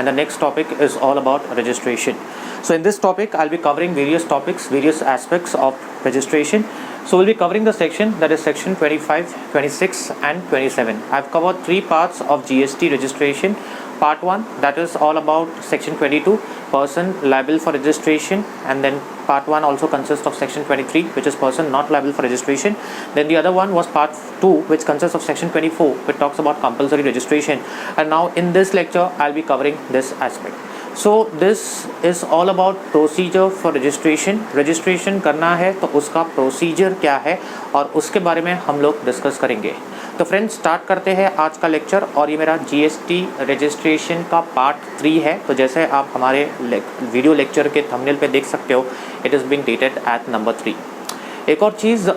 and the next topic is all about registration. So in this topic, I'll be covering various topics, various aspects of registration. So we'll be covering the section that is section 25, 26 and 27. I've covered three parts of GST registration. Part 1, that is all about section 22, person liable for registration, and then part 1 also consists of section 23, which is person not liable for registration. Then the other one was part 2, which consists of section 24, which talks about compulsory registration. And now in this lecture, I'll be covering this aspect. So this is all about procedure for registration. Registration करना है तो उसका procedure क्या है और उसके बारे में हम लोग डिस्कस करेंगे. तो फ्रेंड्स स्टार्ट करते हैं आज का लेक्चर, और ये मेरा जीएसटी रजिस्ट्रेशन का पार्ट 3 है. तो जैसे आप हमारे वीडियो लेक्चर के थंबनेल पे देख सकते हो, it is being dated at number 3. एक और चीज़,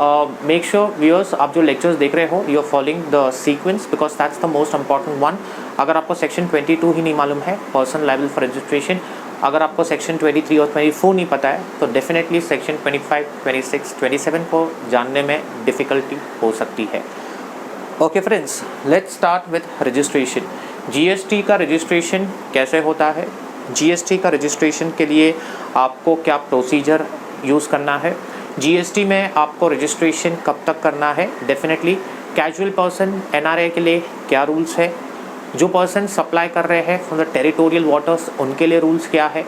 मेक श्योर व्यूअर्स, आप जो लेक्चर्स देख रहे हो, you are following the sequence, because that's the most important one. अगर आपको सेक्शन 22 ही नहीं मालूम है, पर्सन लायबल फॉर रजिस्ट्रेशन, अगर आपको सेक्शन 23 और 24 नहीं पता है, तो डेफिनेटली सेक्शन 25, 26, 27 को जानने में डिफ़िकल्टी हो सकती है. Okay friends, let's start with registration. GST का रजिस्ट्रेशन कैसे होता है, जीएसटी का रजिस्ट्रेशन के लिए आपको क्या प्रोसीजर यूज़ करना है, जीएसटी में आपको रजिस्ट्रेशन कब तक करना है. डेफिनेटली कैजुअल पर्सन एनआरआई के लिए क्या रूल्स है, जो पर्सन सप्लाई कर रहे हैं फ्रॉम द टेरिटोरियल वाटर्स उनके लिए रूल्स क्या है,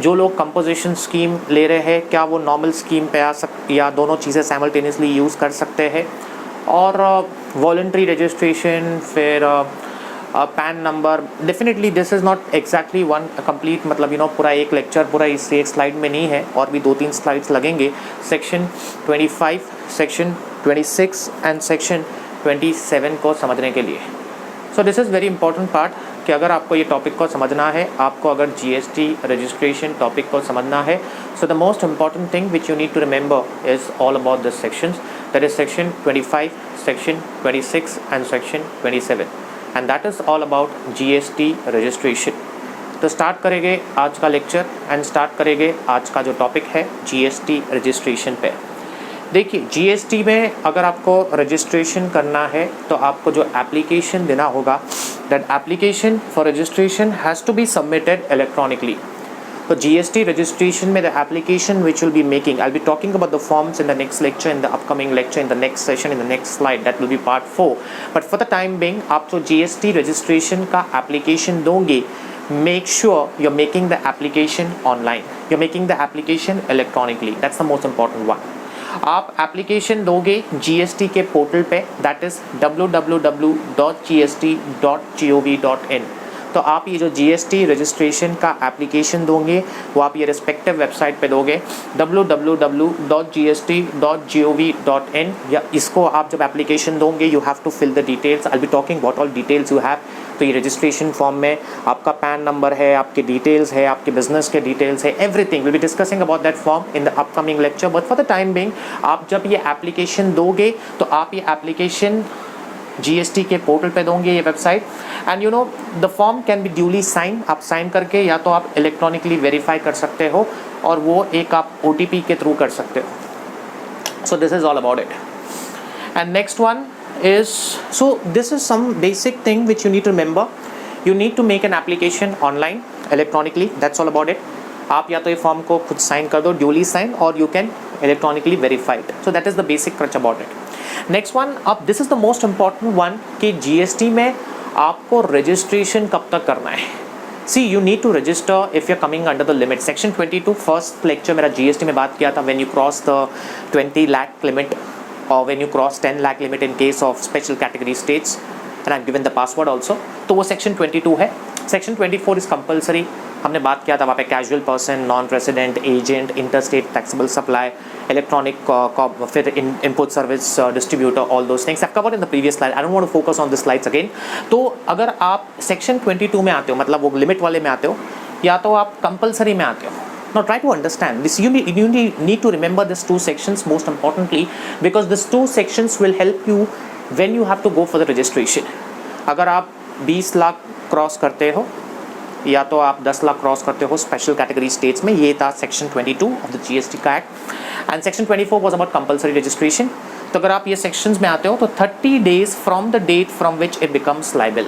जो लोग कंपोजिशन स्कीम ले रहे हैं क्या वो नॉर्मल स्कीम पे आ या दोनों चीज़ें साइमल्टेनियसली यूज़ कर सकते हैं, और वॉलंटरी रजिस्ट्रेशन, फिर pan number. Definitely this is not exactly one complete, मतलब पूरा एक लेक्चर पूरा इस एक स्लाइड में नहीं है, और भी 2-3 स्लाइड्स लगेंगे सेक्शन 25, सेक्शन 26 एंड सेक्शन 27 को समझने के लिए. So this is very important part कि अगर आपको ये टॉपिक को समझना है, आपको अगर जीएसटी रजिस्ट्रेशन टॉपिक को समझना है, so the most important thing which you need to remember is all about this sections, that is section 25, section 26 and section 27, and that is all about GST registration. तो start करेंगे आज का lecture and start करेंगे आज का जो topic है GST registration पे. देखिए, जीएसटी में अगर आपको रजिस्ट्रेशन करना है तो आपको जो एप्लीकेशन देना होगा, that application for registration has to be submitted electronically. तो जीएसटी रजिस्ट्रेशन में the application which will be making, I will be talking about the forms in the next lecture, in the upcoming lecture, in the next session, in the next slide, that will be part 4. But for the time being आप जो GST registration का application दोगे, make sure you're making the application online, you're making the application electronically. That's the most important one. आप application दोगे GST के portal पे, that is www.gst.gov.in. तो आप ये जो जीएसटी रजिस्ट्रेशन का एप्लीकेशन दोगे वो आप ये रिस्पेक्टिव वेबसाइट पे दोगे www.gst.gov.in, या इसको आप जब एप्लीकेशन दोगे you have to fill the details. I be talking what all details you have. तो ये रजिस्ट्रेशन फॉर्म में आपका पैन नंबर है, आपके डिटेल्स है, आपके बिजनेस के डिटेल्स है, everything will be discussing about that form in the upcoming lecture. But for the time being आप जब ये एप्लीकेशन दोगे तो आप ये एप्लीकेशन जीएसटी के पोर्टल पे दोगे, ये website, and the form can be duly sign. आप साइन करके या तो आप इलेक्ट्रॉनिकली वेरीफाई कर सकते हो, और वो एक आप OTP के थ्रू कर सकते हो. So this is all about it. And next one is, so this is some basic thing which you need to remember. You need to make an application online electronically, that's all about it. आप या तो ये form को खुद sign कर दो, duly sign, और you can electronically verified. So that is the basic crux about it. Next one, अब this is the most important one कि जीएसटी में आपको रजिस्ट्रेशन कब तक करना है. See you need to register if you are coming under the limit. Section 22 first lecture मेरा GST में बात किया था, when you cross the 20 lakh limit, or when you cross 10 lakh limit in case of special category states, and I've given the password also. तो वो section 22 है. Section 24 is compulsory. हमने बात किया था वहाँ पे casual person, non resident, agent, interstate taxable supply, electronic, फिर input service distributor, all those things I have covered in the previous slide. I don't want to focus on this slides again. तो अगर आप section 22 में आते हो, मतलब वो limit वाले में आते हो, या तो आप कंपलसरी में आते हो. Now try to understand this. You need to remember these two sections most importantly, because these two sections will help you when you have to go for the registration. अगर आप 20 लाख क्रॉस करते हो या तो आप 10 लाख क्रॉस करते हो special category states में, ये था सेक्शन 22 ऑफ द जीएसटी का act, and section 24 was about compulsory registration. तो अगर आप ये सेक्शंस में आते हो तो 30 days from the date from which it becomes liable,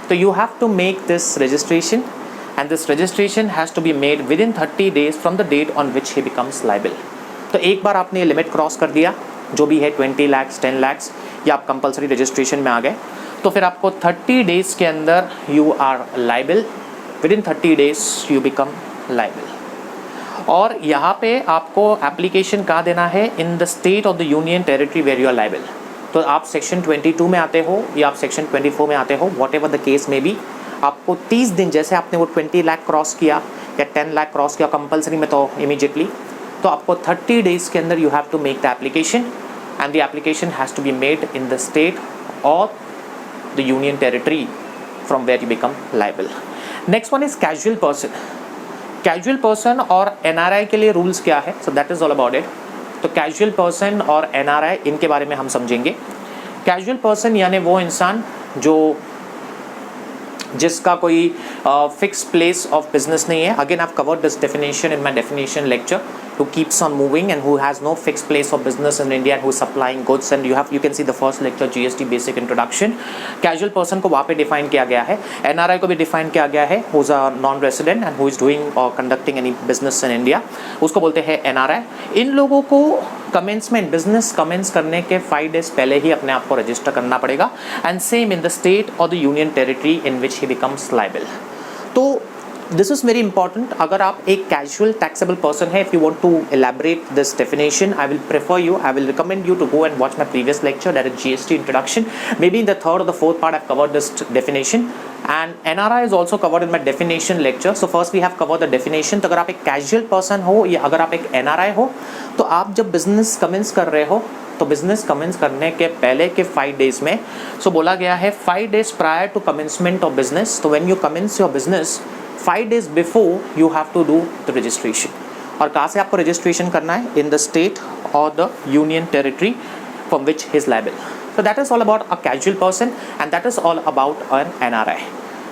तो you have to make this registration and this registration has to be made within 30 days from the date on which he becomes liable. तो एक बार आपने limit cross कर दिया, जो भी है 20 लाख 10 लाख, या आप कंपलसरी रजिस्ट्रेशन में आ गए, तो फिर आपको 30 डेज के अंदर you are liable, within 30 days you become liable. और यहाँ पे आपको एप्लीकेशन कहाँ देना है? In the state of the union territory where you are liable. तो आप सेक्शन 22 में आते हो या आप सेक्शन 24 में आते हो, वॉट एवर द केस में भी, आपको 30 दिन, जैसे आपने वो 20 लाख क्रॉस किया या 10 लाख क्रॉस किया कंपलसरी में तो इमीडिएटली, तो आपको 30 डेज के अंदर you have to make the application and the application has to be made in the state or the union territory from where you become liable. Next one is casual person. Casual person और NRI के लिए rules क्या है? So that is all about it. तो casual person और NRI, इनके बारे में हम समझेंगे। कैजुअल पर्सन यानी वो इंसान जिसका कोई फिक्स प्लेस ऑफ बिजनेस नहीं है। Again I have covered this definition in my definition lecture. Who keeps on moving and who has no fixed place of business in India and who is supplying goods, and you can see the first lecture GST basic introduction. Casual person को वहाँ पे define किया गया है, NRI को भी define किया गया है, who is a non-resident and who is doing or conducting any business in India, उसको बोलते हैं NRI। इन लोगों को commencement business commence करने के 5 days पहले ही अपने आप को register करना पड़ेगा, and same in the state or the union territory in which he becomes liable। तो दिस इज़ वेरी इंपॉर्टेंट। अगर आप एक कैजुअल टैक्सेबल पर्सन है, if you want to elaborate this definition, I will prefer you, I will recommend you to go and watch my previous lecture, that is GST introduction. May be in the third or the fourth part I have covered this definition, and NRI is also covered in my definition lecture. So first we have covered the definition. तो अगर आप एक casual person हो या अगर आप एक NRI हो, तो आप जब बिजनेस कमेंस कर रहे हो, तो बिजनेस कमेंस करने के पहले के 5 डेज में, सो बोला गया है 5 days prior to commencement of business. तो when you commence your business 5 days before you have to do the registration। और कहाँ से आपको रजिस्ट्रेशन करना है? In the state or the union territory from which he is liable। So that is all about a casual person and that is all about an NRI।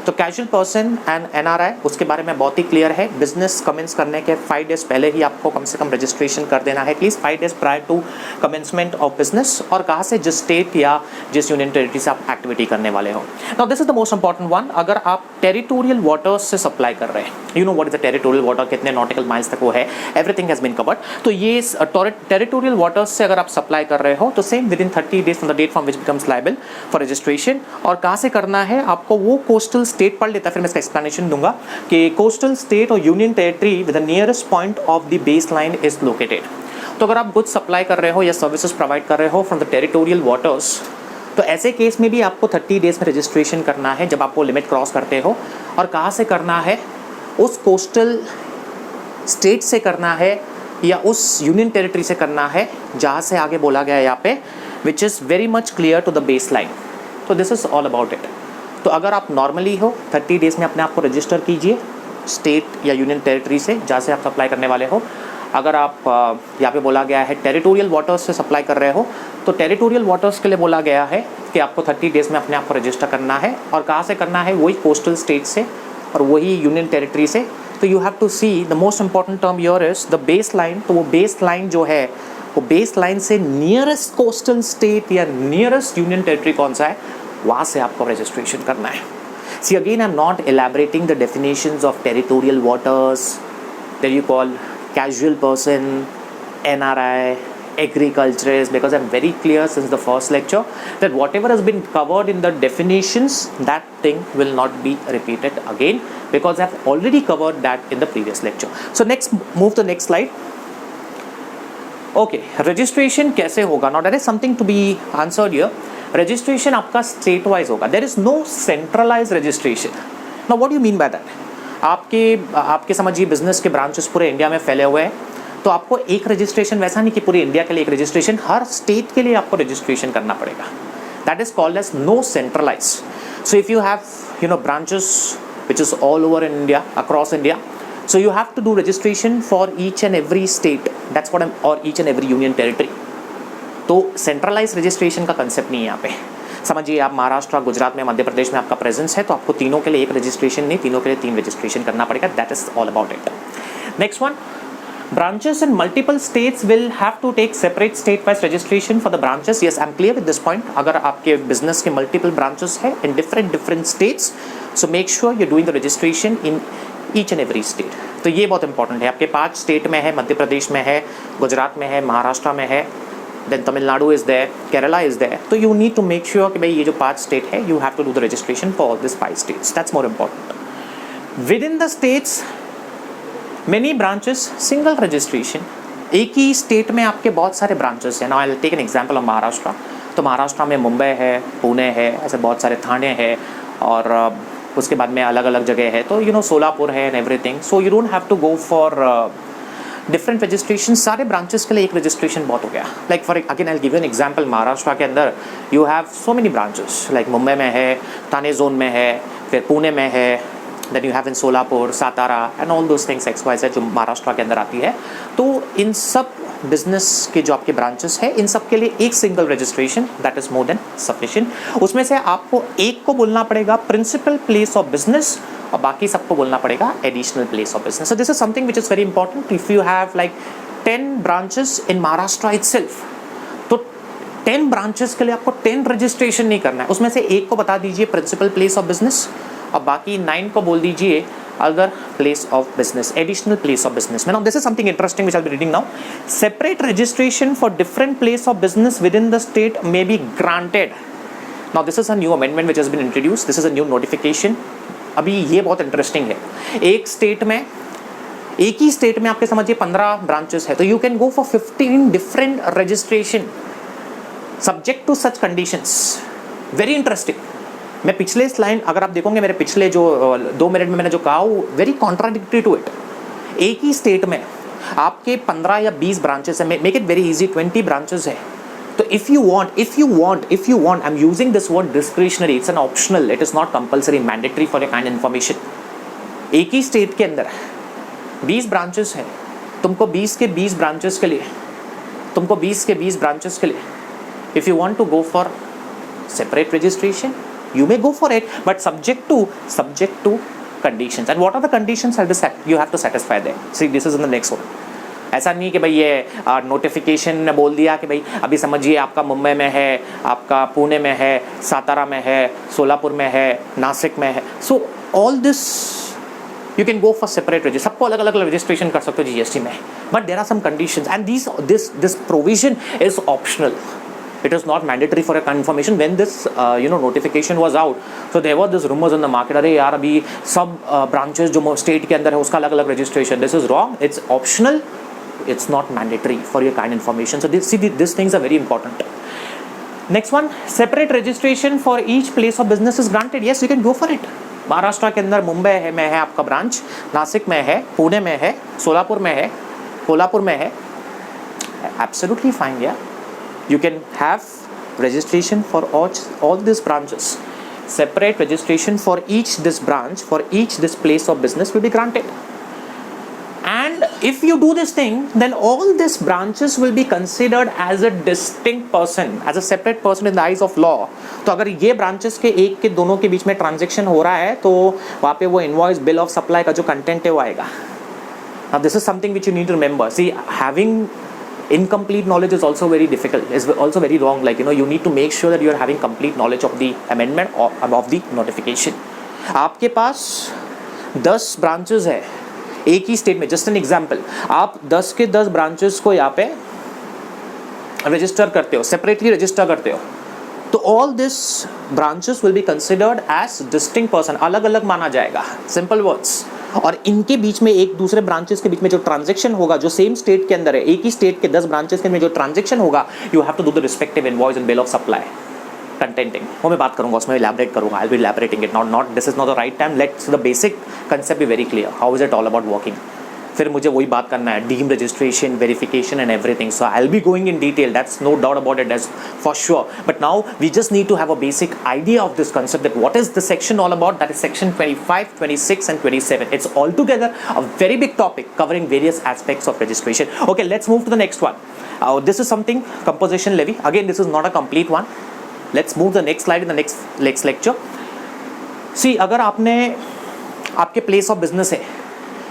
तो casual person and NRI, उसके बारे में बहुत ही clear है। Business commence करने के 5 days पहले ही आपको कम से कम रजिस्ट्रेशन कर देना है, please 5 days prior to commencement of business, और कहाँ से, जिस स्टेट या जिस यूनियन टेरिटरी से आप एक्टिविटी करने वाले हो। Now this is the most important one. अगर आप टेरिटोरियल वाटर्स से सप्लाई कर रहे हैं, you know what is the territorial water, कितने नॉटिकल माइल्स तक वो है, एवरीथिंग हैज बीन कवर्ड। तो ये टेरिटोरियल वाटर्स से अगर आप सप्लाई कर रहे हो, तो same within 30 days from the date from which becomes liable for registration. और कहाँ से करना है आपको? वो कोस्टल स्टेट पढ़ लेता है, फिर मैं इसका एक्सप्लेनेशन दूंगा कि कोस्टल स्टेट और union territory with the nearest point of the base line is located. तो अगर आप गुड्स सप्लाई कर रहे हो या सर्विसेज प्रोवाइड कर रहे हो फ्रॉम द टेरिटोरियल वाटर्स, तो ऐसे केस में भी आपको 30 डेज में रजिस्ट्रेशन करना है जब आप वो लिमिट क्रॉस करते हो। और कहाँ से करना है? उस कोस्टल स्टेट से करना है या उस यूनियन टेरिटरी से करना है जहाँ से आगे बोला गया है यहाँ पे, which is very much clear to the base line. तो this is all about it. तो अगर आप नॉर्मली हो 30 डेज में अपने आप को रजिस्टर कीजिए स्टेट या यूनियन टेरिटरी से जहाँ से आप सप्लाई करने वाले हो। अगर आप यहाँ पे बोला गया है टेरिटोरियल वाटर्स से सप्लाई कर रहे हो, तो टेरिटोरियल वाटर्स के लिए बोला गया है कि आपको 30 डेज में अपने आप को रजिस्टर करना है। और कहाँ से करना है? वही कोस्टल स्टेट से और वही यूनियन टेरिटरी से। तो you have to see the most important term your is the base line. तो वो बेस लाइन जो है, वो बेस लाइन से नियरेस्ट कोस्टल स्टेट या नियरेस्ट यूनियन टेरिटरी कौन सा है, वहाँ से आपको रजिस्ट्रेशन करना है। See again I am not elaborating the definitions of territorial waters that you call casual person, NRI, agriculturist, because I'm very clear since the first lecture that whatever has been covered in the definitions, that thing will not be repeated again because I've already covered that in the previous lecture. So next, move to the next slide. Okay, registration कैसे होगा? Now there is something to be answered here. Registration आपका state wise होगा, there is no centralise registration. Now what do you mean by that? आपके समझिए business के branches पूरे India में फैले हुए हैं, तो आपको एक रजिस्ट्रेशन, वैसा नहीं कि पूरे इंडिया के लिए एक रजिस्ट्रेशन, हर स्टेट के लिए आपको रजिस्ट्रेशन करना पड़ेगा। That is called as no centralise. So if you have branches which is all over in India, across India, so you have to do registration for each and every state, that's what or each and every union territory। तो centralise registration का concept नहीं है यहाँ पे। समझिए आप महाराष्ट्र, गुजरात में, मध्य प्रदेश में आपका प्रेजेंस है, तो आपको तीनों के लिए एक रजिस्ट्रेशन नहीं, तीनों के लिए 3 रजिस्ट्रेशन करना पड़ेगा। That is all about it. Next one, branches in multiple states will have to take separate state wise registration for the branches। yes, I'm clear with this point। अगर आपके business के multiple branches है in different states, so make sure you're doing the registration in each and every state. तो ये बहुत important है। आपके 5 state में है, मध्य प्रदेश में है, गुजरात में है, महाराष्ट्र में है, then Tamil Nadu is there, Kerala is there. तो you need to make sure कि भाई ये जो 5 स्टेट है, you have to do the registration for all this 5 states, that's more important. Within the states many branches, single registration. एक ही state में आपके बहुत सारे ब्रांचेस हैं। Now I will take an example of Maharashtra. तो महाराष्ट्र में मुंबई है, पुणे है, ऐसे बहुत सारे थाने हैं, और उसके बाद में अलग अलग जगह है। तो सोलापुर है and everything. So you don't have to go for different registration. सारे ब्रांचेस के लिए एक रजिस्ट्रेशन बहुत हो गया। Like for again I give you an example, Maharashtra के अंदर you have so many branches, like Mumbai में है, थाने जोन में है, फिर पुणे में है, then you have in Solapur, Satara and all those things XYZ जो महाराष्ट्र के अंदर आती है। तो इन सब बिजनेस के जो आपके ब्रांचेस है, इन सब के लिए एक single registration, that is more than sufficient. उसमें से आपको एक को बोलना पड़ेगा प्रिंसिपल प्लेस ऑफ बिजनेस, और बाकी सबको बोलना पड़ेगा additional place of business. So this is something which is very important. If you have like 10 branches in Maharashtra itself, तो 10 ब्रांचेस के लिए आपको 10 रजिस्ट्रेशन नहीं करना है। उसमें से एक को बता दीजिए प्रिंसिपल प्लेस ऑफ बिजनेस, और बाकी 9 को बोल दीजिए other place of business, additional place of business. Now this is something interesting which I'll be reading now. Separate registration for different place of business within the state may be granted. Now this is a new amendment which has been introduced. This is a new notification. अभी ये बहुत interesting है। एक state में, एक ही state में आपके समझिए 15 ब्रांचेस है, तो you can go for 15 different registration subject to such conditions. Very interesting. मैं पिछले स्लाइड अगर आप देखोगे, मेरे पिछले जो 2 मिनट में मैंने जो कहा, वो वेरी कॉन्ट्राडिक्टरी टू इट। एक ही स्टेट में आपके 15 या 20 ब्रांचेस है, make it very easy, 20 branches है। तो if you want, I am using this word discretionary, it's an optional, it is not compulsory, mandatory for your kind information. एक ही स्टेट के अंदर 20 ब्रांचेस है, तुमको 20 के 20 ब्रांचेस के लिए, if you want to go for separate registration, you may go for it, but subject to conditions. And what are the conditions you have to satisfy there? See, this is in the next one. ऐसा नहीं कि भाई ये notification ने बोल दिया कि भाई अभी समझिए आपका मुंबई में है, आपका पुणे में है, सातारा में है, सोलापुर में है, नासिक में है। So all this you can go for separate registration. सबको अलग अलग रजिस्ट्रेशन कर सकते हो GST में, but there are some conditions and this provision is optional. It is not mandatory for a confirmation. When this notification was out, so there were this rumors in the market, अरे यार अभी सब branches जो state के अंदर है उसका अलग अलग registration. This is wrong. It's optional. It's not mandatory for your kind information. So these things are very important. Next one, separate registration for each place of business is granted. Yes, you can go for it. Maharashtra के अंदर मुंबई में है आपका branch, Nashik में है, पुणे में है, सोलापुर में है, कोल्हापुर में है. Absolutely fine, yeah. You can have registration for all these branches. Separate registration for each this branch, for each this place of business will be granted. And if you do this thing, then all these branches will be considered as a distinct person, as a separate person in the eyes of law. तो अगर ये branches के एक के दोनों के बीच में transaction हो रहा है, तो वहाँ पे वो invoice bill of supply का जो content है वो आएगा. Now this is something which you need to remember. See, having incomplete knowledge is also very difficult, is also very wrong. Like you need to make sure that you are having complete knowledge of the amendment or of the notification. आपके पास 10 branches है एक ही state में. Just an example, आप 10 के 10 branches को यहाँ पे रजिस्टर करते हो, सेपरेटली रजिस्टर करते हो, तो all this branches will be considered as distinct person, अलग अलग माना जाएगा. Simple words. और इनके बीच में एक दूसरे ब्रांचेस के बीच में जो ट्रांजैक्शन होगा, जो सेम स्टेट के अंदर है, एक ही स्टेट के 10 ब्रांचेस के में जो ट्रांजैक्शन होगा, you have to do the respective invoice and bill of supply containing. वो मैं बात करूंगा, उसमें इलैबोरेट करूंगा. I will elaborating it, not this is not the right time. Let's the basic concept be very clear. How is it all about working. फिर मुझे वही बात करना है, deem registration, verification and everything. So I will be going in detail, that's no doubt about it, that's for sure. But now we just need to have a basic idea of this concept, that what is the section all about. That is section 25, 26 and 27. It's altogether a very big topic covering various aspects of registration. Okay, let's move to the next one. This is something composition levy. Again, this is not a complete one. Let's move the next slide in the next lecture. See, अगर आपने आपके place of business है,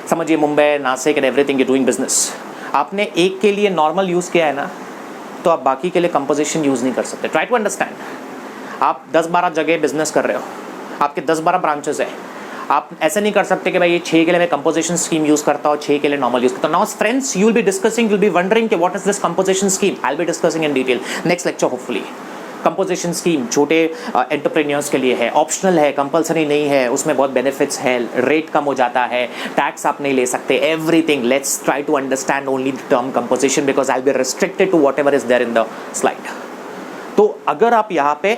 समझिए Mumbai, Nashik and everything, you doing business, आपने एक के लिए normal use किया है ना, तो आप बाकी के लिए कंपोजिशन यूज़ नहीं कर सकते. Try to understand. आप 10-12 जगह बिजनेस कर रहे हो, आपके 10-12 ब्रांचेस है, आप ऐसा नहीं कर सकते कि भाई ये 6 के लिए मैं कंपोजिशन स्कीम यूज करता हूँ, 6 के लिए नॉर्मल यूज करता हूँ. Now friends, you will be discussing, you will be wondering कि what is this composition scheme. I will be discussing in detail next lecture hopefully. Composition scheme छोटे entrepreneurs के लिए है, ऑप्शनल है, कंपलसरी नहीं है, उसमें बहुत बेनिफिट्स है, रेट कम हो जाता है, टैक्स आप नहीं ले सकते, everything. Let's try to understand only the term composition because I will be restricted to whatever is there in the slide. तो अगर आप यहाँ पे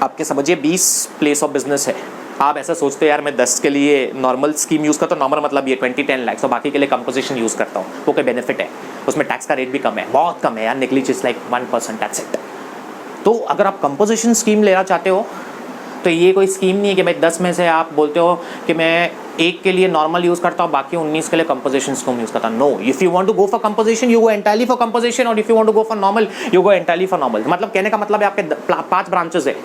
आपके समझिए 20 प्लेस ऑफ बिजनेस है, आप ऐसा सोचते हो यार मैं 10 के लिए नॉर्मल स्कीम यूज़ करता हूँ, नॉर्मल मतलब ये 20-10 लाख, तो बाकी के लिए कंपोजिशन यूज़ करता हूँ, वो कोई बेनिफिट है, उसमें टैक्स का रेट भी कम है, बहुत कम है यार, नेग्लिजिबल लाइक 1% टैक्स इट. तो अगर आप कंपोजिशन स्कीम लेना चाहते हो तो ये कोई स्कीम नहीं है कि भाई 10 में से आप बोलते हो कि मैं 1 के लिए नॉर्मल यूज़ करता हूँ, बाकी 19 के लिए कंपोजिशन स्कीम यूज़ करता हूँ. No, if you want to go for composition you go entirely for composition, or if you want to go for normal you go entirely for normal. मतलब कहने का मतलब है आपके 5 ब्रांचेस है,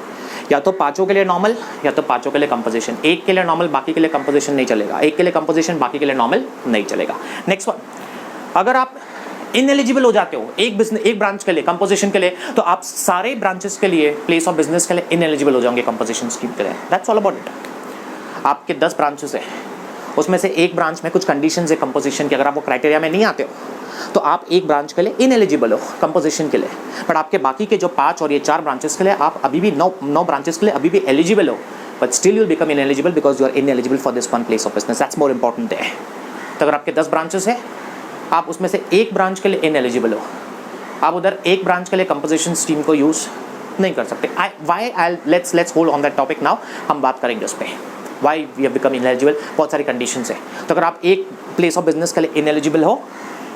या तो 5 के लिए नॉर्मल या तो 5 के लिए कंपोजिशन. 1 के लिए नॉर्मल बाकी के लिए कंपोजिशन नहीं चलेगा, 1 के लिए कंपोजिशन बाकी के लिए नॉर्मल नहीं चलेगा. नेक्स्ट वन, अगर आप इनएलिजिबल हो जाते हो एक ब्रांच के लिए कंपोजिशन के लिए, तो आप सारे ब्रांचेस के लिए प्लेस ऑफ बिजनेस के लिए इनएलिजिबल हो जाओगे कंपोजिशन स्कीम के लिए. That's all about it. आपके 10 ब्रांचेस है, उसमें से एक ब्रांच में कुछ कंडीशंस है कंपोजिशन की, अगर आप वो क्राइटेरिया में नहीं आते हो तो आप एक ब्रांच के लिए इनएलिजिबल हो कंपोजिशन के लिए. बट आपके बाकी के जो 5 और ये 4 ब्रांचेस के लिए आप अभी भी 9 ब्रांचेस के लिए अभी भी एलिजिबल हो, but still you will become ineligible because you are ineligible for this one place of business. That's more important है. तो अगर आपके 10 ब्रांचेस है, आप उसमें से एक ब्रांच के लिए इनएलिजिबल हो, आप उधर एक ब्रांच के लिए कंपोजिशन स्कीम को यूज़ नहीं कर सकते. Let's hold on that topic now. हम बात करेंगे उस पर why we have become ineligible. बहुत सारी कंडीशंस है. तो अगर आप एक प्लेस ऑफ बिजनेस के लिए इनएलिजिबल हो,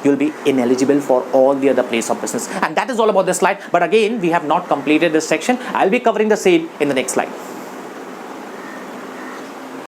you will be ineligible for all the other place of business, and that is all about this slide. But again, we have not completed this section. I'll be covering the same in the next slide.